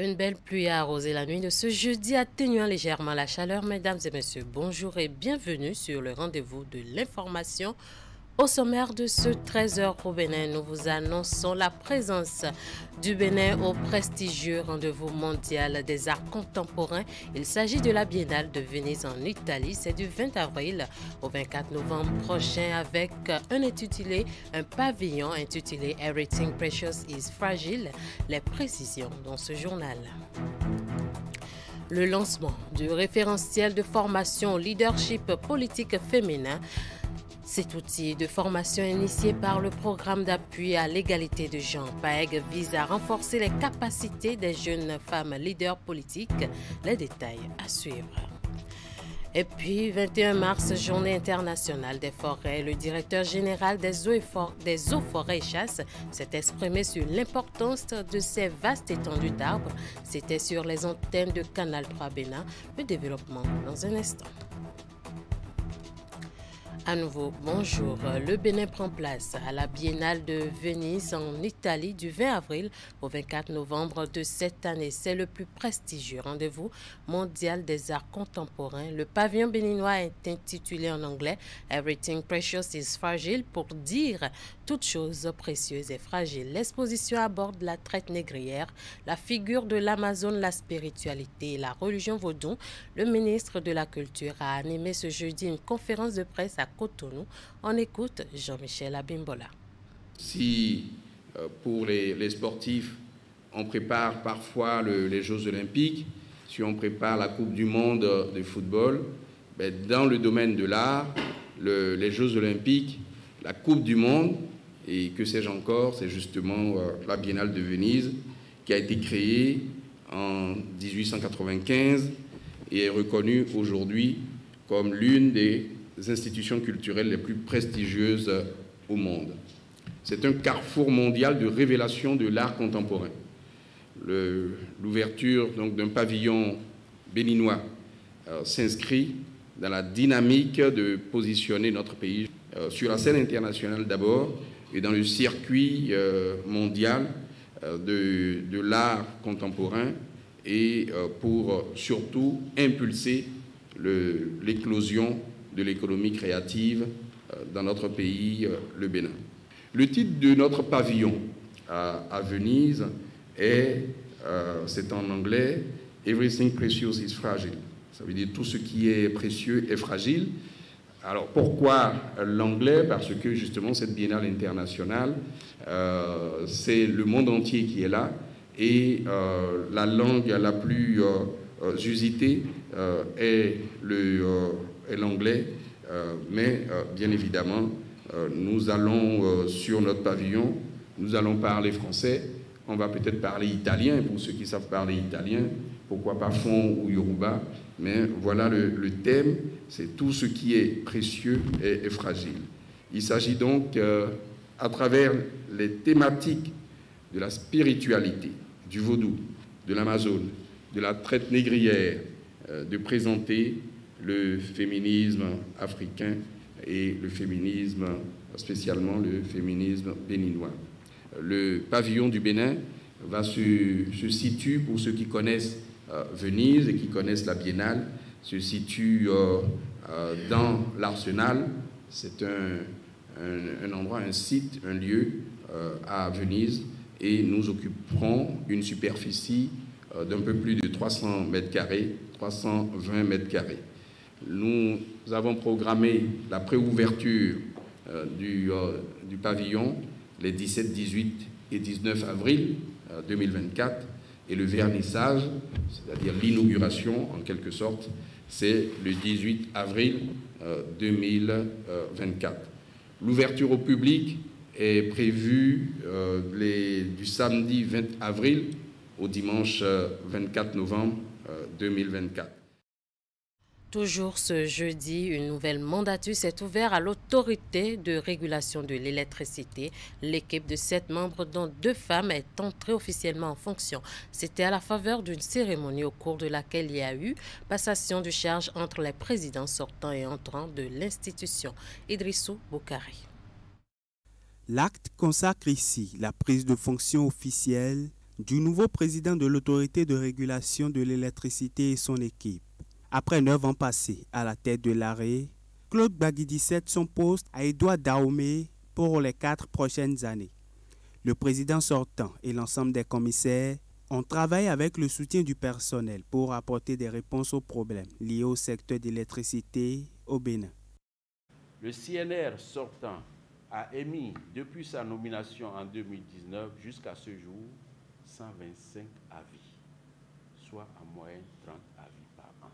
Une belle pluie a arrosé la nuit de ce jeudi, atténuant légèrement la chaleur. Mesdames et messieurs, bonjour et bienvenue sur le rendez-vous de l'information. Au sommaire de ce 13h au Bénin, nous vous annonçons la présence du Bénin au prestigieux rendez-vous mondial des arts contemporains. Il s'agit de la Biennale de Venise en Italie. C'est du 20 avril au 24 novembre prochain avec un pavillon intitulé Everything Precious is Fragile. Les précisions dans ce journal. Le lancement du référentiel de formation au leadership politique féminin. Cet outil de formation initié par le programme d'appui à l'égalité de genre PAEG vise à renforcer les capacités des jeunes femmes leaders politiques. Les détails à suivre. Et puis, 21 mars, journée internationale des forêts. Le directeur général des eaux, forêts et chasse s'est exprimé sur l'importance de ces vastes étendues d'arbres. C'était sur les antennes de Canal 3 Bénin. Le développement dans un instant. À nouveau, bonjour. Le Bénin prend place à la Biennale de Venise en Italie du 20 avril au 24 novembre de cette année. C'est le plus prestigieux rendez-vous mondial des arts contemporains. Le pavillon béninois est intitulé en anglais « Everything Precious is Fragile » pour dire « Toutes choses précieuses et fragiles ». L'exposition aborde la traite négrière, la figure de l'Amazone, la spiritualité et la religion vaudou. Le ministre de la Culture a animé ce jeudi une conférence de presse à Cotonou. On écoute Jean-Michel Abimbola. Si pour les sportifs, on prépare parfois les Jeux Olympiques, si on prépare la Coupe du Monde de football, ben dans le domaine de l'art, les Jeux Olympiques, la Coupe du Monde, et que sais-je encore, c'est justement la Biennale de Venise qui a été créée en 1895 et est reconnue aujourd'hui comme l'une des institutions culturelles les plus prestigieuses au monde. C'est un carrefour mondial de révélation de l'art contemporain. L'ouverture d'un pavillon béninois s'inscrit dans la dynamique de positionner notre pays sur la scène internationale d'abord et dans le circuit mondial de l'art contemporain et pour surtout impulser l'éclosion de l'économie créative dans notre pays, le Bénin. Le titre de notre pavillon à Venise c'est en anglais « Everything Precious is Fragile ». Ça veut dire tout ce qui est précieux est fragile. Alors pourquoi l'anglais? Parce que justement cette biennale internationale, c'est le monde entier qui est là et la langue la plus usitée est l'anglais, mais bien évidemment, nous allons sur notre pavillon, nous allons parler français, on va peut-être parler italien pour ceux qui savent parler italien, pourquoi pas fon ou yoruba, mais voilà le thème, c'est tout ce qui est précieux et fragile. Il s'agit donc, à travers les thématiques de la spiritualité, du vaudou, de l'Amazone, de la traite négrière, de présenter le féminisme africain et le féminisme, spécialement le féminisme béninois. Le pavillon du Bénin se situe, pour ceux qui connaissent Venise et qui connaissent la Biennale, se situe dans l'Arsenal. C'est un endroit, un site, un lieu à Venise et nous occuperons une superficie d'un peu plus de 300 mètres carrés, 320 mètres carrés. Nous avons programmé la préouverture du pavillon les 17, 18 et 19 avril 2024 et le vernissage, c'est-à-dire l'inauguration en quelque sorte, c'est le 18 avril 2024. L'ouverture au public est prévue du samedi 20 avril au dimanche 24 novembre 2024. Toujours ce jeudi, une nouvelle mandature s'est ouverte à l'autorité de régulation de l'électricité. L'équipe de 7 membres, dont 2 femmes, est entrée officiellement en fonction. C'était à la faveur d'une cérémonie au cours de laquelle il y a eu passation de charge entre les présidents sortants et entrants de l'institution. Idrissou Boukari. L'acte consacre ici la prise de fonction officielle du nouveau président de l'autorité de régulation de l'électricité et son équipe. Après 9 ans passés à la tête de l'AREE, Claude Baguidi cède son poste à Edouard Dahomey pour les 4 prochaines années. Le président sortant et l'ensemble des commissaires ont travaillé avec le soutien du personnel pour apporter des réponses aux problèmes liés au secteur de l'électricité au Bénin. Le CNR sortant a émis, depuis sa nomination en 2019 jusqu'à ce jour, 125 avis, soit en moyenne 30 avis par an.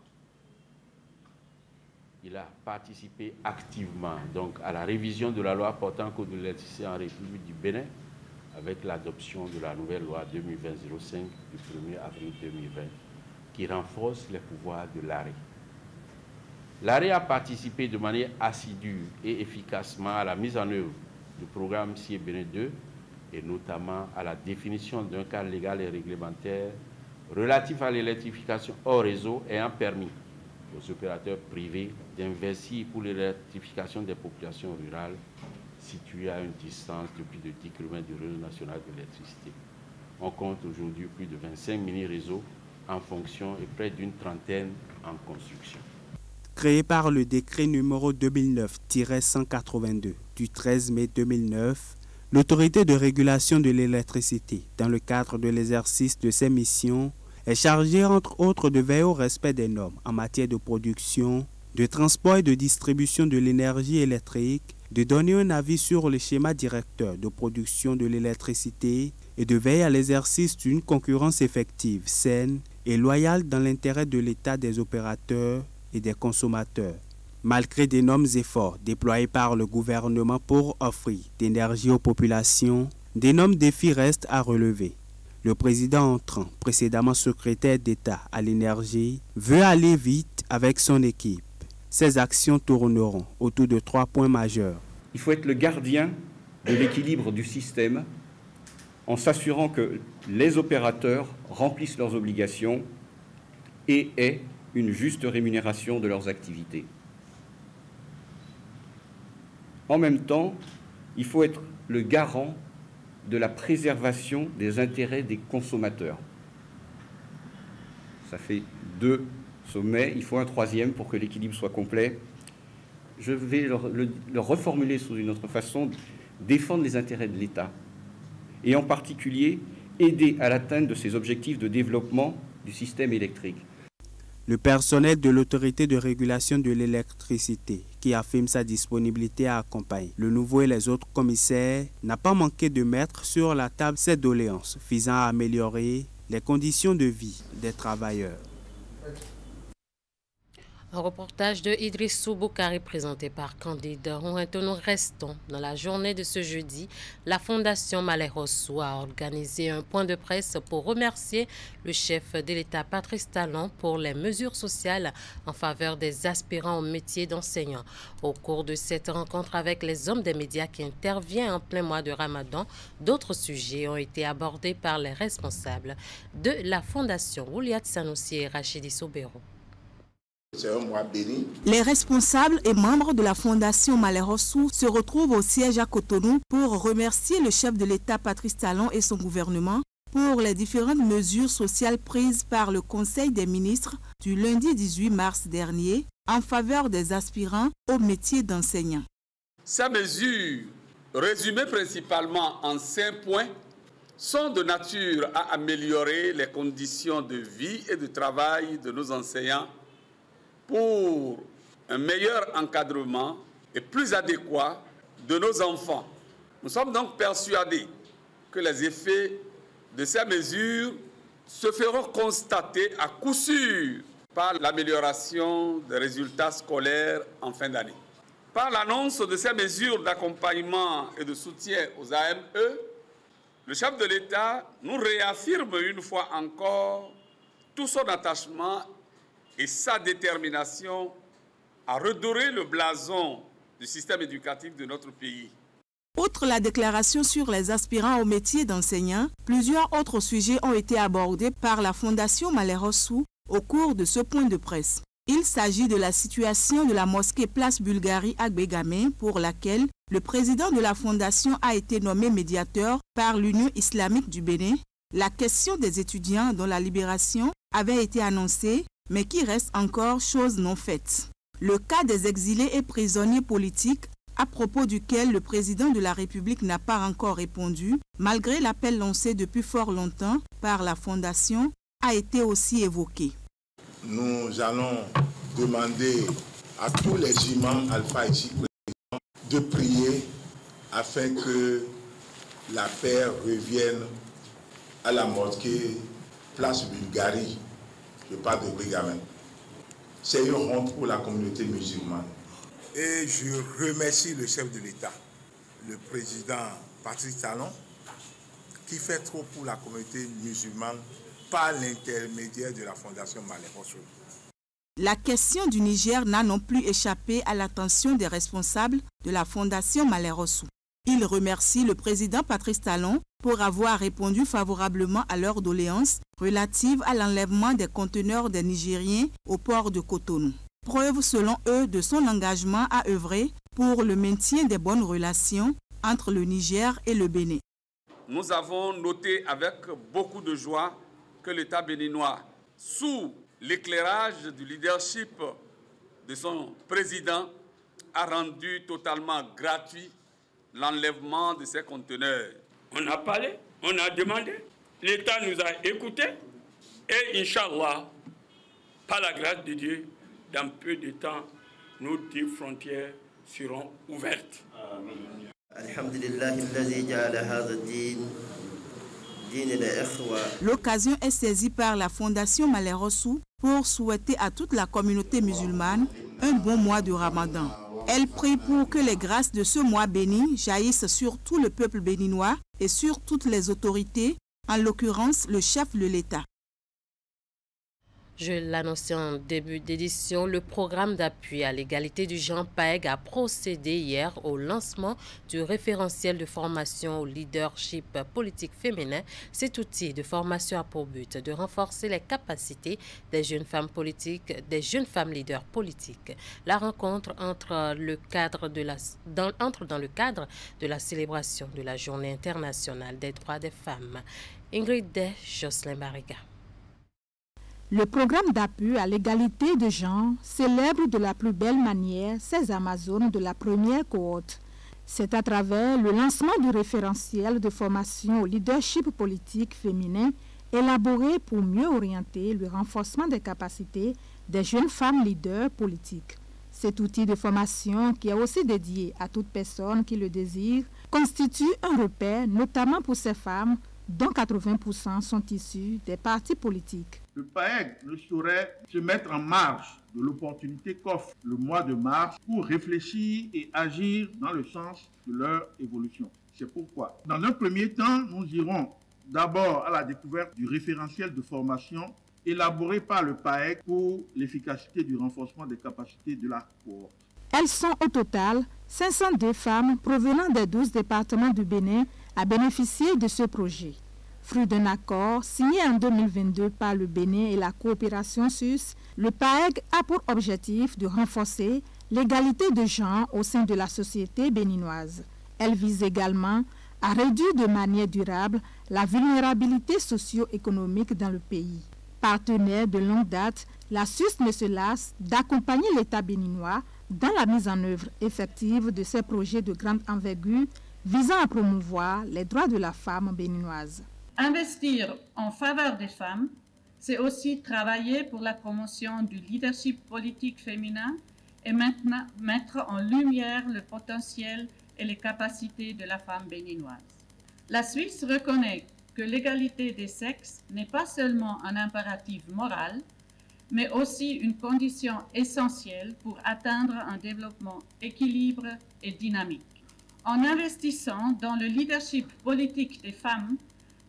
Il a participé activement donc, à la révision de la loi portant code de l'électricité en République du Bénin, avec l'adoption de la nouvelle loi 2020-05 du 1er avril 2020, qui renforce les pouvoirs de l'AREE. L'AREE a participé de manière assidue et efficacement à la mise en œuvre du programme CIE Bénin 2 et notamment à la définition d'un cadre légal et réglementaire relatif à l'électrification hors réseau ayant permis aux opérateurs privés d'investir pour l'électrification des populations rurales situées à une distance de plus de 10 km du réseau national de l'électricité. On compte aujourd'hui plus de 25 mini-réseaux en fonction et près d'une trentaine en construction. Créé par le décret numéro 2009-182 du 13 mai 2009, l'autorité de régulation de l'électricité, dans le cadre de l'exercice de ses missions, est chargée entre autres de veiller au respect des normes en matière de production, de transport et de distribution de l'énergie électrique, de donner un avis sur le schéma directeur de production de l'électricité et de veiller à l'exercice d'une concurrence effective, saine et loyale dans l'intérêt de l'État, des opérateurs et des consommateurs. Malgré d'énormes efforts déployés par le gouvernement pour offrir d'énergie aux populations, d'énormes défis restent à relever. Le président entrant, précédemment secrétaire d'État à l'énergie, veut aller vite avec son équipe. Ces actions tourneront autour de 3 points majeurs. Il faut être le gardien de l'équilibre du système en s'assurant que les opérateurs remplissent leurs obligations et aient une juste rémunération de leurs activités. En même temps, il faut être le garant de la préservation des intérêts des consommateurs. Ça fait 2 sommets, il faut un 3e pour que l'équilibre soit complet. Je vais le reformuler sous une autre façon, défendre les intérêts de l'État et en particulier aider à l'atteinte de ses objectifs de développement du système électrique. Le personnel de l'autorité de régulation de l'électricité, qui affirme sa disponibilité à accompagner le nouveau et les autres commissaires, n'a pas manqué de mettre sur la table ces doléances visant à améliorer les conditions de vie des travailleurs. Un reportage de Idrissou Boukari présenté par Candide. Nous restons dans la journée de ce jeudi. La Fondation Malherossou a organisé un point de presse pour remercier le chef de l'État Patrice Talon pour les mesures sociales en faveur des aspirants au métier d'enseignant. Au cours de cette rencontre avec les hommes des médias qui interviennent en plein mois de Ramadan, d'autres sujets ont été abordés par les responsables de la Fondation Ouliat Sanoussi et Rachidi Sobero. C'est un mois béni. Les responsables et membres de la Fondation Malherossou se retrouvent au siège à Cotonou pour remercier le chef de l'État Patrice Talon et son gouvernement pour les différentes mesures sociales prises par le Conseil des ministres du lundi 18 mars dernier en faveur des aspirants au métier d'enseignant. Ces mesures, résumées principalement en 5 points, sont de nature à améliorer les conditions de vie et de travail de nos enseignants pour un meilleur encadrement et plus adéquat de nos enfants. Nous sommes donc persuadés que les effets de ces mesures se feront constater à coup sûr par l'amélioration des résultats scolaires en fin d'année. Par l'annonce de ces mesures d'accompagnement et de soutien aux AME, le chef de l'État nous réaffirme une fois encore tout son attachement et sa détermination à redorer le blason du système éducatif de notre pays. Outre la déclaration sur les aspirants au métier d'enseignant, plusieurs autres sujets ont été abordés par la Fondation Malherossou au cours de ce point de presse. Il s'agit de la situation de la mosquée Place Bulgarie à Gbégamé, pour laquelle le président de la Fondation a été nommé médiateur par l'Union islamique du Bénin, La question des étudiants dont la libération avait été annoncée, mais qui reste encore chose non faite. Le cas des exilés et prisonniers politiques, à propos duquel le président de la République n'a pas encore répondu, malgré l'appel lancé depuis fort longtemps par la Fondation, a été aussi évoqué. Nous allons demander à tous les imams alpha et chi de prier afin que la paix revienne à la mosquée Place Bulgarie. Je parle de Brigamin. C'est une honte pour la communauté musulmane. Et je remercie le chef de l'État, le président Patrice Talon, qui fait trop pour la communauté musulmane par l'intermédiaire de la Fondation Malherbe. La question du Niger n'a non plus échappé à l'attention des responsables de la Fondation Malherbe. Il remercie le président Patrice Talon pour avoir répondu favorablement à leurs doléances relatives à l'enlèvement des conteneurs des Nigériens au port de Cotonou. Preuve selon eux de son engagement à œuvrer pour le maintien des bonnes relations entre le Niger et le Bénin. Nous avons noté avec beaucoup de joie que l'État béninois, sous l'éclairage du leadership de son président, a rendu totalement gratuit l'enlèvement de ces conteneurs. On a parlé, on a demandé, l'État nous a écoutés et Inch'Allah, par la grâce de Dieu, dans peu de temps, nos 10 frontières seront ouvertes. L'occasion est saisie par la Fondation Malherbe pour souhaiter à toute la communauté musulmane un bon mois de Ramadan. Elle prie pour que les grâces de ce mois béni jaillissent sur tout le peuple béninois et sur toutes les autorités, en l'occurrence le chef de l'État. Je l'annonçais en début d'édition, le programme d'appui à l'égalité du genre PAEG a procédé hier au lancement du référentiel de formation au leadership politique féminin. Cet outil de formation a pour but de renforcer les capacités des jeunes femmes politiques, des jeunes femmes leaders politiques. La rencontre entre dans le cadre de la célébration de la Journée internationale des droits des femmes. Ingrid Jocelyn Bariga. Le programme d'appui à l'égalité de genre célèbre de la plus belle manière ces Amazones de la première cohorte. C'est à travers le lancement du référentiel de formation au leadership politique féminin élaboré pour mieux orienter le renforcement des capacités des jeunes femmes leaders politiques. Cet outil de formation, qui est aussi dédié à toute personne qui le désire, constitue un repère notamment pour ces femmes dont 80% sont issus des partis politiques. Le PAEG ne saurait se mettre en marge de l'opportunité qu'offre le mois de mars pour réfléchir et agir dans le sens de leur évolution. C'est pourquoi, dans un premier temps, nous irons d'abord à la découverte du référentiel de formation élaboré par le PAEG pour l'efficacité du renforcement des capacités de la cohorte. Elles sont au total 502 femmes provenant des 12 départements du Bénin à bénéficier de ce projet. Fruit d'un accord signé en 2022 par le Bénin et la coopération suisse, le PAEG a pour objectif de renforcer l'égalité de genre au sein de la société béninoise. Elle vise également à réduire de manière durable la vulnérabilité socio-économique dans le pays. Partenaire de longue date, la Suisse ne se lasse d'accompagner l'État béninois dans la mise en œuvre effective de ces projets de grande envergure visant à promouvoir les droits de la femme béninoise. Investir en faveur des femmes, c'est aussi travailler pour la promotion du leadership politique féminin et maintenant mettre en lumière le potentiel et les capacités de la femme béninoise. La Suisse reconnaît que l'égalité des sexes n'est pas seulement un impératif moral, mais aussi une condition essentielle pour atteindre un développement équilibré et dynamique. En investissant dans le leadership politique des femmes,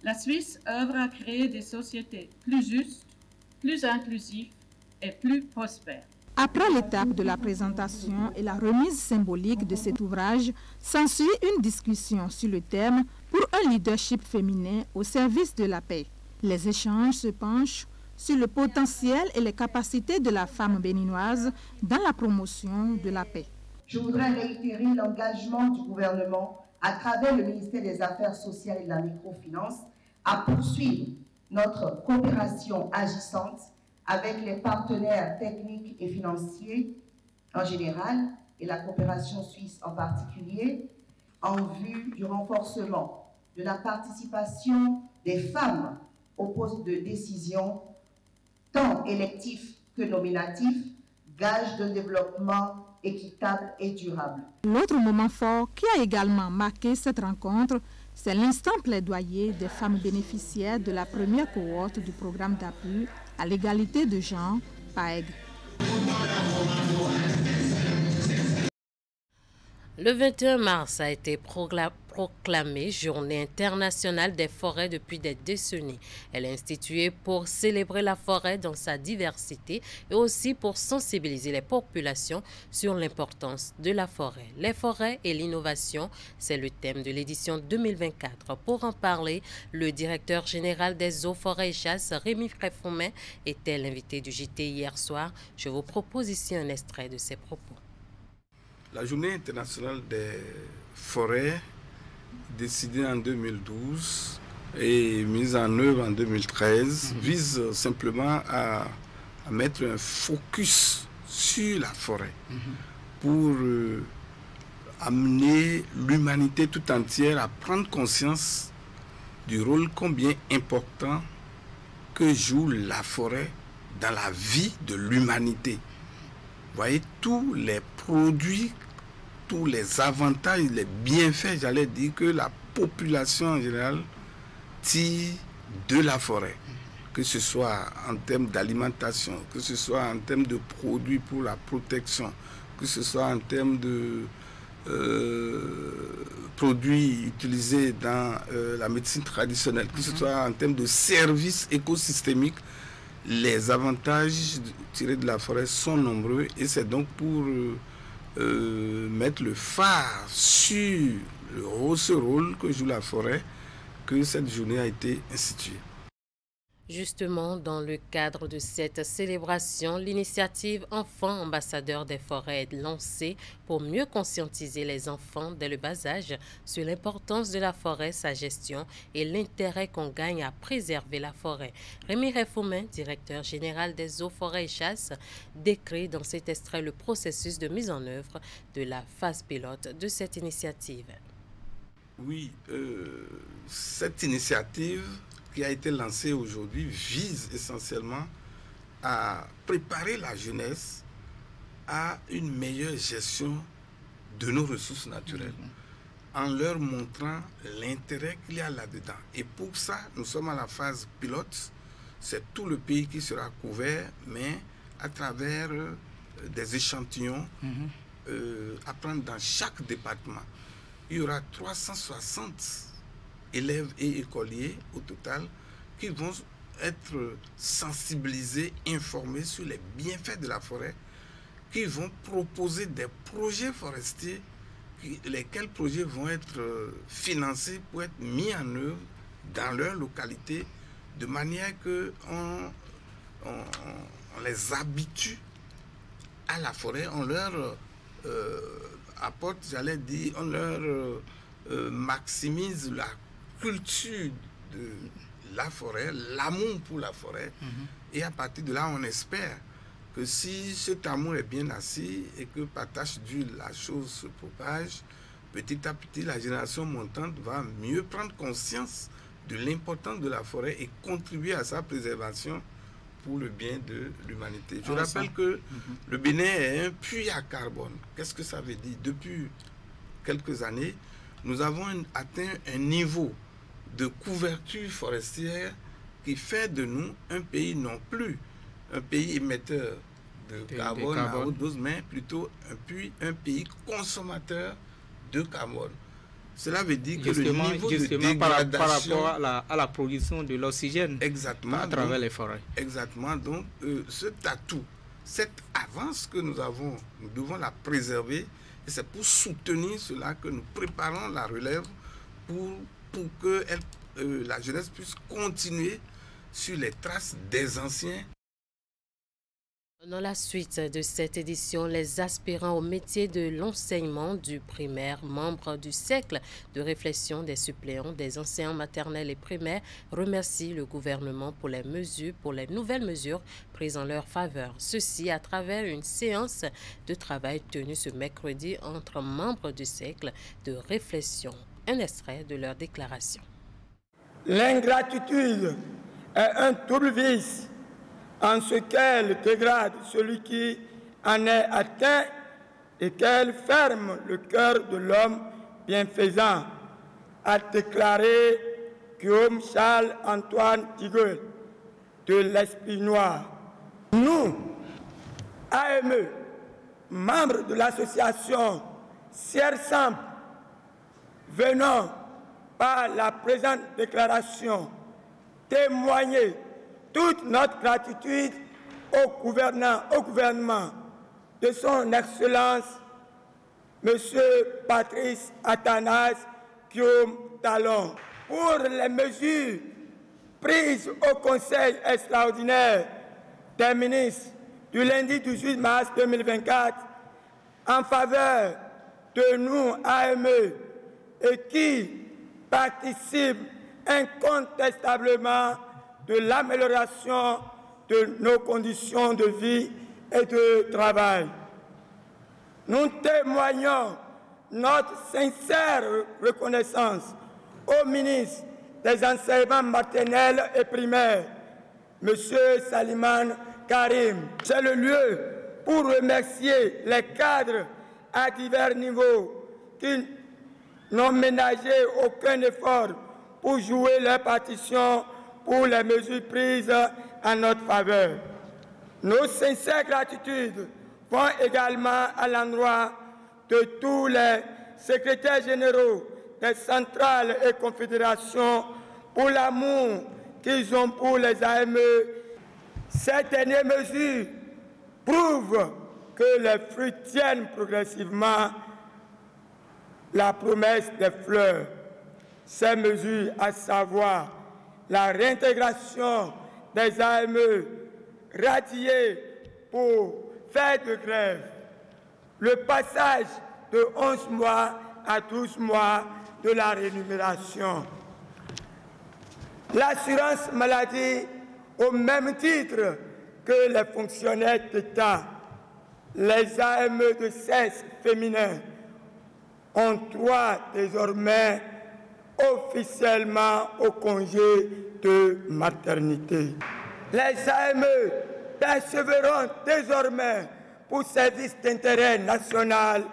la Suisse œuvre à créer des sociétés plus justes, plus inclusives et plus prospères. Après l'étape de la présentation et la remise symbolique de cet ouvrage, s'ensuit une discussion sur le thème « Pour un leadership féminin au service de la paix ». Les échanges se penchent sur le potentiel et les capacités de la femme béninoise dans la promotion de la paix. Je voudrais réitérer l'engagement du gouvernement à travers le ministère des Affaires sociales et de la microfinance à poursuivre notre coopération agissante avec les partenaires techniques et financiers en général et la coopération suisse en particulier, en vue du renforcement de la participation des femmes aux postes de décision, tant électifs que nominatifs, gage de développement équitable et durable. L'autre moment fort qui a également marqué cette rencontre, c'est l'instant plaidoyer des femmes bénéficiaires de la première cohorte du programme d'appui à l'égalité de genre, PAEG. Le 21 mars a été proclamée Journée internationale des forêts depuis des décennies. Elle est instituée pour célébrer la forêt dans sa diversité et aussi pour sensibiliser les populations sur l'importance de la forêt. Les forêts et l'innovation, c'est le thème de l'édition 2024. Pour en parler, le directeur général des eaux, forêts et chasse, Rémi Fréfomet, était l'invité du JT hier soir. Je vous propose ici un extrait de ses propos. La Journée internationale des forêts, décidée en 2012 et mise en œuvre en 2013, vise simplement à mettre un focus sur la forêt pour amener l'humanité tout entière à prendre conscience du rôle combien important que joue la forêt dans la vie de l'humanité. Vous voyez, tous les produits, tous les avantages, les bienfaits, j'allais dire, que la population en général tire de la forêt, que ce soit en termes d'alimentation, que ce soit en termes de produits pour la protection, que ce soit en termes de produits utilisés dans la médecine traditionnelle, que ce soit en termes de services écosystémiques. Les avantages tirés de la forêt sont nombreux et c'est donc pour mettre le phare sur ce rôle que joue la forêt que cette journée a été instituée. Justement, dans le cadre de cette célébration, l'initiative Enfants ambassadeurs des forêts est lancée pour mieux conscientiser les enfants dès le bas âge sur l'importance de la forêt, sa gestion et l'intérêt qu'on gagne à préserver la forêt. Rémi Fréfomet, directeur général des eaux, forêts et chasse, décrit dans cet extrait le processus de mise en œuvre de la phase pilote de cette initiative. Oui, cette initiative qui a été lancée aujourd'hui vise essentiellement à préparer la jeunesse à une meilleure gestion de nos ressources naturelles, en leur montrant l'intérêt qu'il y a là-dedans. Et pour ça, nous sommes à la phase pilote. C'est tout le pays qui sera couvert, mais à travers des échantillons à prendre dans chaque département. Il y aura 360 élèves et écoliers au total qui vont être sensibilisés, informés sur les bienfaits de la forêt, qui vont proposer des projets forestiers, lesquels projets vont être financés pour être mis en œuvre dans leur localité, de manière qu'on les habitue à la forêt, on leur apporte, j'allais dire, on leur maximise la culture de la forêt, l'amour pour la forêt. Et à partir de là, on espère que si cet amour est bien assis et que par tâche d'huile, la chose se propage, petit à petit, la génération montante va mieux prendre conscience de l'importance de la forêt et contribuer à sa préservation pour le bien de l'humanité. Je rappelle que le Bénin est un puits à carbone. Qu'est-ce que ça veut dire? Depuis quelques années, nous avons atteint un niveau de couverture forestière qui fait de nous un pays non plus un pays émetteur de carbone à haute dose, mais plutôt un pays consommateur de carbone. Cela veut dire que le niveau de dégradation par rapport à la production de l'oxygène à travers les forêts. Exactement. Donc, cet atout, cette avance que nous avons, nous devons la préserver. Et c'est pour soutenir cela que nous préparons la relève pour que la jeunesse puisse continuer sur les traces des anciens Dans la suite de cette édition, les aspirants au métier de l'enseignement du primaire, membres du cercle de réflexion des suppléants des enseignants maternels et primaires, remercient le gouvernement pour les nouvelles mesures prises en leur faveur. Ceci à travers une séance de travail tenue ce mercredi entre membres du cercle de réflexion. Un extrait de leur déclaration. L'ingratitude est un double vice en ce qu'elle dégrade celui qui en est atteint et qu'elle ferme le cœur de l'homme bienfaisant, a déclaré Guillaume Charles-Antoine Tigueul de l'Esprit Noir. Nous, AME, membres de l'association Sierre Sample, venons par la présente déclaration témoigner toute notre gratitude au gouvernement de son Excellence, M. Patrice Athanase Guillaume Talon, pour les mesures prises au Conseil extraordinaire des ministres du lundi 18 mars 2024 en faveur de nous, AME, et qui participent incontestablement de l'amélioration de nos conditions de vie et de travail. Nous témoignons notre sincère reconnaissance au ministre des Enseignements maternels et primaires, M. Salimane Karim. C'est le lieu pour remercier les cadres à divers niveaux qui n'ont ménagé aucun effort pour jouer leur partition pour les mesures prises en notre faveur. Nos sincères gratitudes vont également à l'endroit de tous les secrétaires généraux des centrales et confédérations pour l'amour qu'ils ont pour les AME. Ces dernières mesures prouvent que les fruits tiennent progressivement la promesse des fleurs. Ces mesures, à savoir la réintégration des AME radiés pour faire de grève, le passage de 11 mois à 12 mois de la rémunération, l'assurance maladie au même titre que les fonctionnaires d'État, les AME de sexe féminin ont droit désormais officiellement au congé de maternité. Les AME percevront désormais pour service d'intérêt national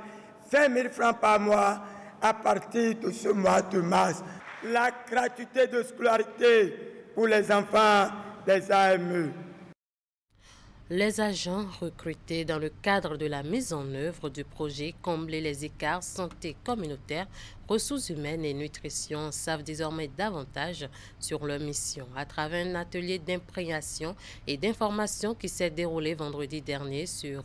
20 000 francs par mois à partir de ce mois de mars. La gratuité de scolarité pour les enfants des AME. Les agents recrutés dans le cadre de la mise en œuvre du projet Combler les écarts santé communautaire, ressources humaines et nutrition savent désormais davantage sur leur mission. À travers un atelier d'imprégnation et d'information qui s'est déroulé vendredi dernier sur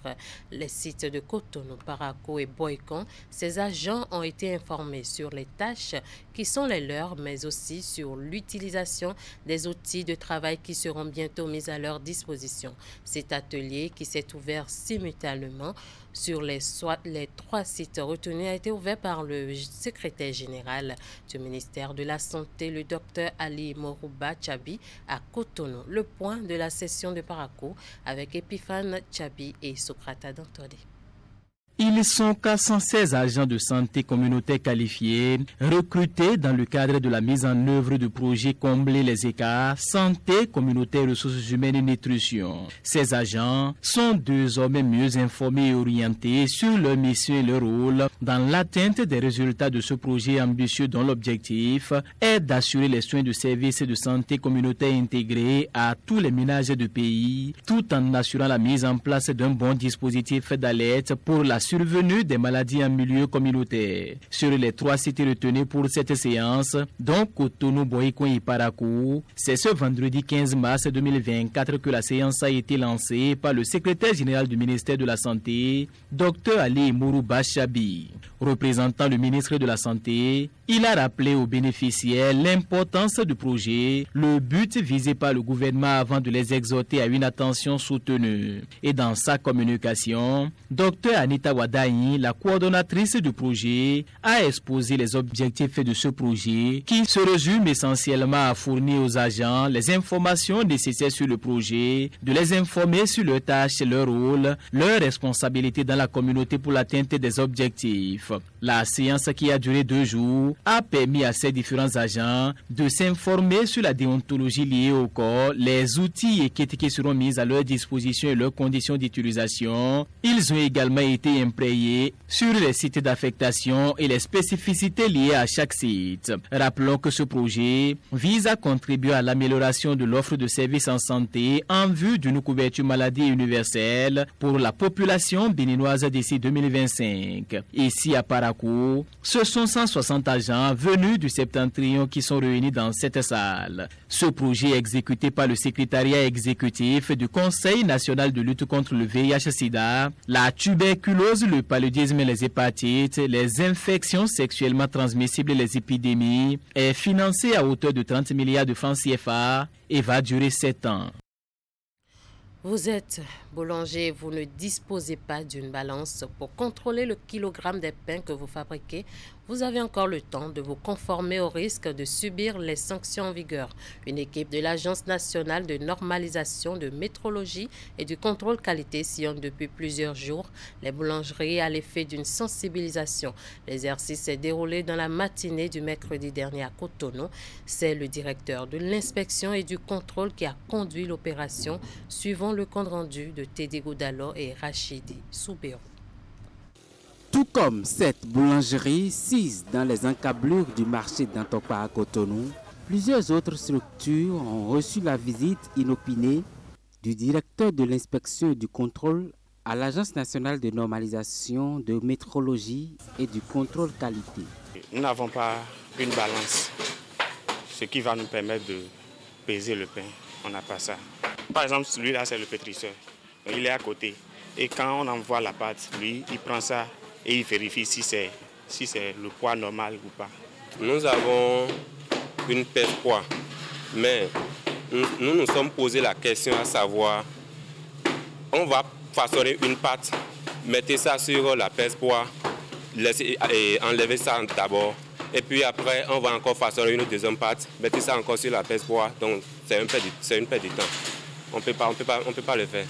les sites de Cotonou, Parakou et Boycon, ces agents ont été informés sur les tâches qui sont les leurs, mais aussi sur l'utilisation des outils de travail qui seront bientôt mis à leur disposition. Cet atelier qui s'est ouvert simultanément sur les 3 sites retenus a été ouvert par le secrétaire général du ministère de la Santé, le docteur Ali Morouba Tchabi, à Cotonou. Le point de la session de Parakou avec Epiphane Tchabi et Socrate Dantode. Ils sont 416 agents de santé communautaire qualifiés, recrutés dans le cadre de la mise en œuvre du projet Combler les écarts, santé communautaire, ressources humaines et nutrition. Ces agents sont désormais mieux informés et orientés sur leur mission et leur rôle dans l'atteinte des résultats de ce projet ambitieux dont l'objectif est d'assurer les soins de services de santé communautaire intégrés à tous les ménages du pays, tout en assurant la mise en place d'un bon dispositif d'alerte pour la survenue des maladies en milieu communautaire. Sur les 3 sites retenus pour cette séance, dont Cotonou, Boïkoin et Parakou, c'est ce vendredi 15 mars 2024 que la séance a été lancée par le secrétaire général du ministère de la Santé, Dr Ali Mourouba Chabi. Représentant le ministre de la Santé, il a rappelé aux bénéficiaires l'importance du projet, le but visé par le gouvernement avant de les exhorter à une attention soutenue. Et dans sa communication, Dr Anita Wadaï, la coordonnatrice du projet, a exposé les objectifs de ce projet qui se résume essentiellement à fournir aux agents les informations nécessaires sur le projet, de les informer sur leurs tâches, leur rôle, leurs responsabilités dans la communauté pour l'atteinte des objectifs. La séance qui a duré 2 jours a permis à ces différents agents de s'informer sur la déontologie liée au corps, les outils et kits qui seront mis à leur disposition et leurs conditions d'utilisation. Ils ont également été imprégnés sur les sites d'affectation et les spécificités liées à chaque site. Rappelons que ce projet vise à contribuer à l'amélioration de l'offre de services en santé en vue d'une couverture maladie universelle pour la population béninoise d'ici 2025. Ici à Parakou, ce sont 160 agents venus du septentrion qui sont réunis dans cette salle. Ce projet est exécuté par le secrétariat exécutif du Conseil national de lutte contre le VIH-Sida, la tuberculose, le paludisme et les hépatites, les infections sexuellement transmissibles et les épidémies, est financé à hauteur de 30 milliards de francs CFA et va durer 7 ans. Vous êtes boulanger, vous ne disposez pas d'une balance pour contrôler le kilogramme des pains que vous fabriquez. Vous avez encore le temps de vous conformer au risque de subir les sanctions en vigueur. Une équipe de l'Agence nationale de normalisation de métrologie et du contrôle qualité sillonne depuis plusieurs jours les boulangeries à l'effet d'une sensibilisation. L'exercice s'est déroulé dans la matinée du mercredi dernier à Cotonou. C'est le directeur de l'inspection et du contrôle qui a conduit l'opération, suivant le compte rendu de Teddy Goudalo et Rachidi Soubéro. Tout comme cette boulangerie sise dans les encablures du marché d'Antopa à Cotonou, plusieurs autres structures ont reçu la visite inopinée du directeur de l'inspection et du contrôle à l'Agence nationale de normalisation de métrologie et du contrôle qualité. Nous n'avons pas une balance, ce qui va nous permettre de peser le pain. On n'a pas ça. Par exemple, celui-là, c'est le pétrisseur. Il est à côté. Et quand on envoie la pâte, lui, il prend ça et il vérifie si c'est le poids normal ou pas. Nous avons une pèse-poids, mais nous nous sommes posé la question à savoir, on va façonner une pâte, mettez ça sur la pèse-poids, enlevez ça d'abord, et puis après on va encore façonner une deuxième pâte, mettez ça encore sur la pèse-poids, donc c'est une perte de temps. On ne peut pas le faire.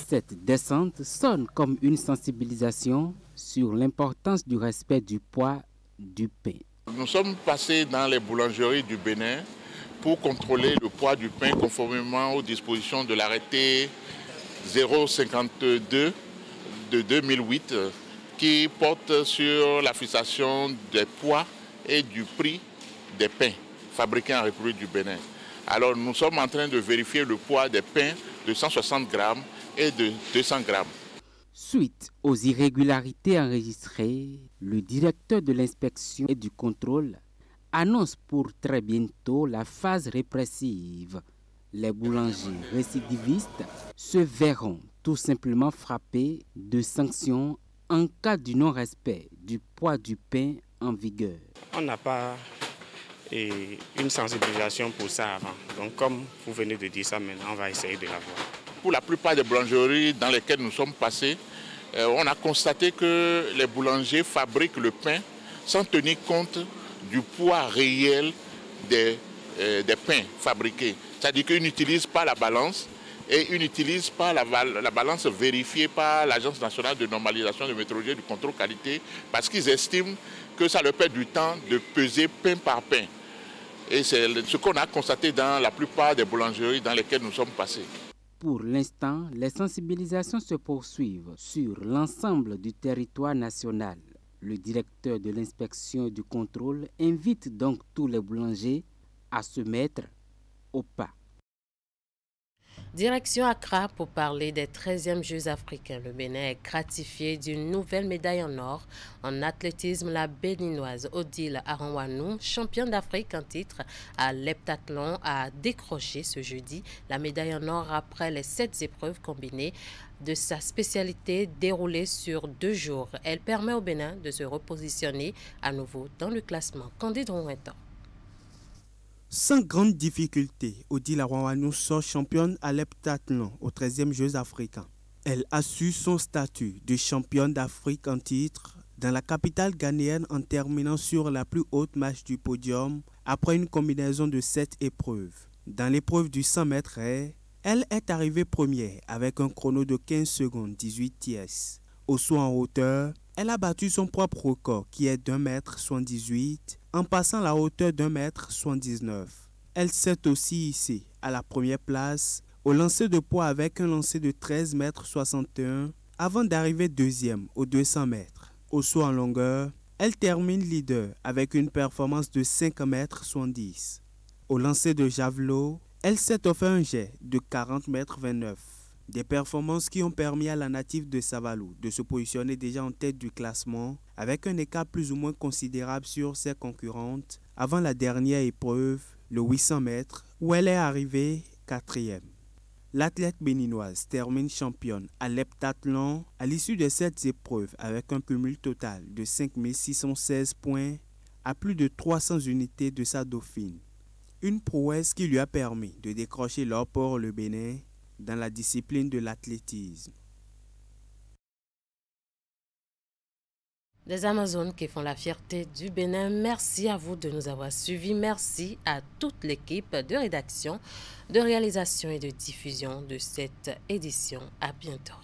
Cette descente sonne comme une sensibilisation sur l'importance du respect du poids du pain. Nous sommes passés dans les boulangeries du Bénin pour contrôler le poids du pain conformément aux dispositions de l'arrêté 052 de 2008 qui porte sur la fixation des poids et du prix des pains fabriqués en République du Bénin. Alors nous sommes en train de vérifier le poids des pains de 160 grammes et de 200 grammes. Suite aux irrégularités enregistrées, le directeur de l'inspection et du contrôle annonce pour très bientôt la phase répressive. Les boulangers récidivistes se verront tout simplement frappés de sanctions en cas du non-respect du poids du pain en vigueur. On n'a pas une sensibilisation pour ça avant. Donc comme vous venez de dire ça maintenant, on va essayer de l'avoir. Pour la plupart des boulangeries dans lesquelles nous sommes passés, on a constaté que les boulangers fabriquent le pain sans tenir compte du poids réel des pains fabriqués. C'est-à-dire qu'ils n'utilisent pas la balance et ils n'utilisent pas la balance vérifiée par l'Agence nationale de normalisation de métrologie et du contrôle qualité parce qu'ils estiment que ça leur perd du temps de peser pain par pain. Et c'est ce qu'on a constaté dans la plupart des boulangeries dans lesquelles nous sommes passés. Pour l'instant, les sensibilisations se poursuivent sur l'ensemble du territoire national. Le directeur de l'inspection et du contrôle invite donc tous les boulangers à se mettre au pas. Direction Accra pour parler des 13e Jeux africains. Le Bénin est gratifié d'une nouvelle médaille en or. En athlétisme, la béninoise Odile Aranwanou, championne d'Afrique en titre à l'heptathlon, a décroché ce jeudi la médaille en or après les 7 épreuves combinées de sa spécialité déroulée sur 2 jours. Elle permet au Bénin de se repositionner à nouveau dans le classement. Candide Rouentan. Sans grande difficulté, Odile Aranwanou sort championne à l'heptathlon aux 13e Jeux africains. Elle a su son statut de championne d'Afrique en titre dans la capitale ghanéenne en terminant sur la plus haute marche du podium après une combinaison de 7 épreuves. Dans l'épreuve du 100 mètres haies, elle est arrivée première avec un chrono de 15 secondes 18 tiers. Au saut en hauteur, elle a battu son propre record qui est d'1,78 m en passant la hauteur d'1,79 m. Elle s'est aussi hissée à la première place au lancer de poids avec un lancer de 13,61 m avant d'arriver deuxième aux 200 mètres. Au saut en longueur, elle termine leader avec une performance de 5,70 m. Au lancer de javelot, elle s'est offert un jet de 40,29 m. Des performances qui ont permis à la native de Savalou de se positionner déjà en tête du classement avec un écart plus ou moins considérable sur ses concurrentes avant la dernière épreuve, le 800 mètres, où elle est arrivée 4e. L'athlète béninoise termine championne à l'heptathlon à l'issue de cette épreuve avec un cumul total de 5616 points à plus de 300 unités de sa dauphine. Une prouesse qui lui a permis de décrocher l'or pour le Bénin dans la discipline de l'athlétisme. Des Amazones qui font la fierté du Bénin, merci à vous de nous avoir suivis. Merci à toute l'équipe de rédaction, de réalisation et de diffusion de cette édition. À bientôt.